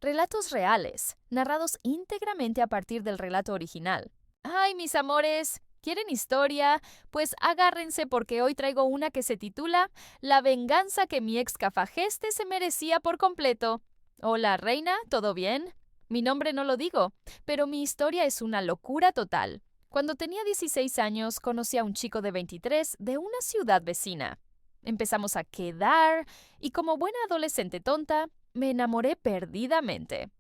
Relatos reales, narrados íntegramente a partir del relato original. ¡Ay, mis amores! ¿Quieren historia? Pues agárrense porque hoy traigo una que se titula La venganza que mi ex Cafajeste se merecía por completo. Hola, reina, ¿todo bien? Mi nombre no lo digo, pero mi historia es una locura total. Cuando tenía 16 años, conocí a un chico de 23 de una ciudad vecina. Empezamos a quedar y como buena adolescente tonta, me enamoré perdidamente.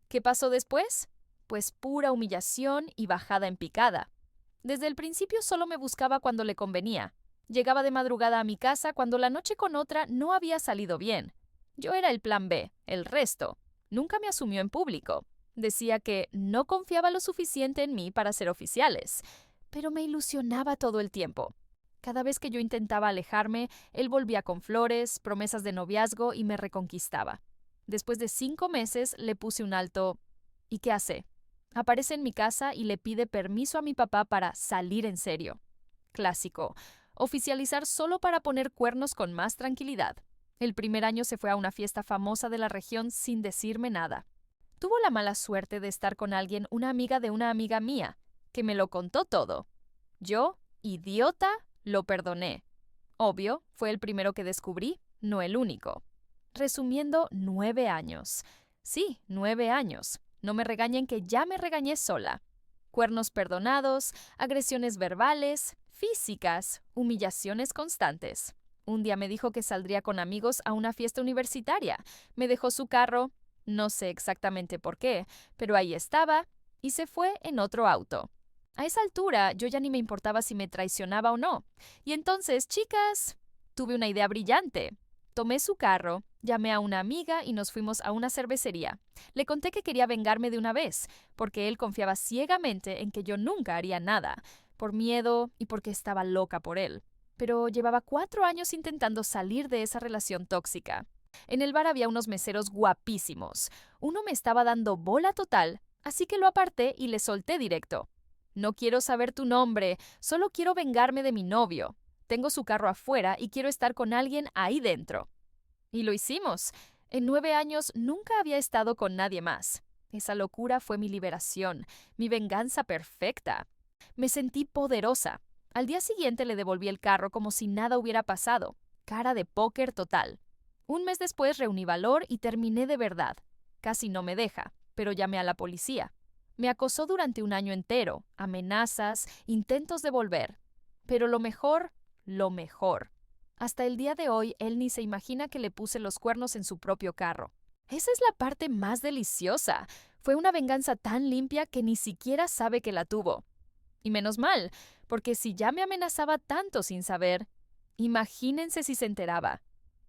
¿Qué pasó después? Pues pura humillación y bajada en picada. Desde el principio solo me buscaba cuando le convenía. Llegaba de madrugada a mi casa cuando la noche con otra no había salido bien. Yo era el plan B, el resto. Nunca me asumió en público. Decía que no confiaba lo suficiente en mí para ser oficiales, pero me ilusionaba todo el tiempo. Cada vez que yo intentaba alejarme, él volvía con flores, promesas de noviazgo y me reconquistaba. Después de 5 meses le puse un alto. ¿Y qué hace? Aparece en mi casa y le pide permiso a mi papá para salir en serio. Clásico. Oficializar solo para poner cuernos con más tranquilidad. El primer año se fue a una fiesta famosa de la región sin decirme nada. Tuvo la mala suerte de estar con alguien, una amiga de una amiga mía, que me lo contó todo. Yo, idiota, lo perdoné. Obvio, fue el primero que descubrí, no el único. Resumiendo, 9 años. Sí, 9 años. No me regañen que ya me regañé sola. Cuernos perdonados, agresiones verbales, físicas, humillaciones constantes. Un día me dijo que saldría con amigos a una fiesta universitaria. Me dejó su carro, no sé exactamente por qué, pero ahí estaba, y se fue en otro auto. A esa altura yo ya ni me importaba si me traicionaba o no. Y entonces, chicas, tuve una idea brillante. Tomé su carro, llamé a una amiga y nos fuimos a una cervecería. Le conté que quería vengarme de una vez, porque él confiaba ciegamente en que yo nunca haría nada, por miedo y porque estaba loca por él. Pero llevaba 4 años intentando salir de esa relación tóxica. En el bar había unos meseros guapísimos. Uno me estaba dando bola total, así que lo aparté y le solté directo. No quiero saber tu nombre, solo quiero vengarme de mi novio. Tengo su carro afuera y quiero estar con alguien ahí dentro. Y lo hicimos. En 9 años nunca había estado con nadie más. Esa locura fue mi liberación, mi venganza perfecta. Me sentí poderosa. Al día siguiente le devolví el carro como si nada hubiera pasado. Cara de póker total. Un mes después reuní valor y terminé de verdad. Casi no me deja, pero llamé a la policía. Me acosó durante un año entero, amenazas, intentos de volver. Pero lo mejor, lo mejor. Hasta el día de hoy, él ni se imagina que le puse los cuernos en su propio carro. Esa es la parte más deliciosa. Fue una venganza tan limpia que ni siquiera sabe que la tuvo. Y menos mal, porque si ya me amenazaba tanto sin saber, imagínense si se enteraba.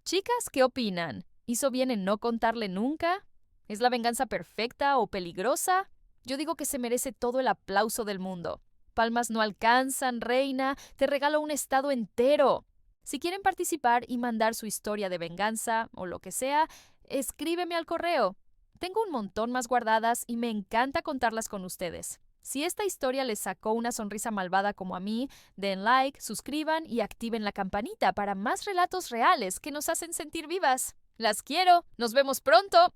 Chicas, ¿qué opinan? ¿Hizo bien en no contarle nunca? ¿Es la venganza perfecta o peligrosa? Yo digo que se merece todo el aplauso del mundo. Palmas no alcanzan, reina, te regalo un estado entero. Si quieren participar y mandar su historia de venganza o lo que sea, escríbeme al correo. Tengo un montón más guardadas y me encanta contarlas con ustedes. Si esta historia les sacó una sonrisa malvada como a mí, den like, suscriban y activen la campanita para más relatos reales que nos hacen sentir vivas. Las quiero. Nos vemos pronto.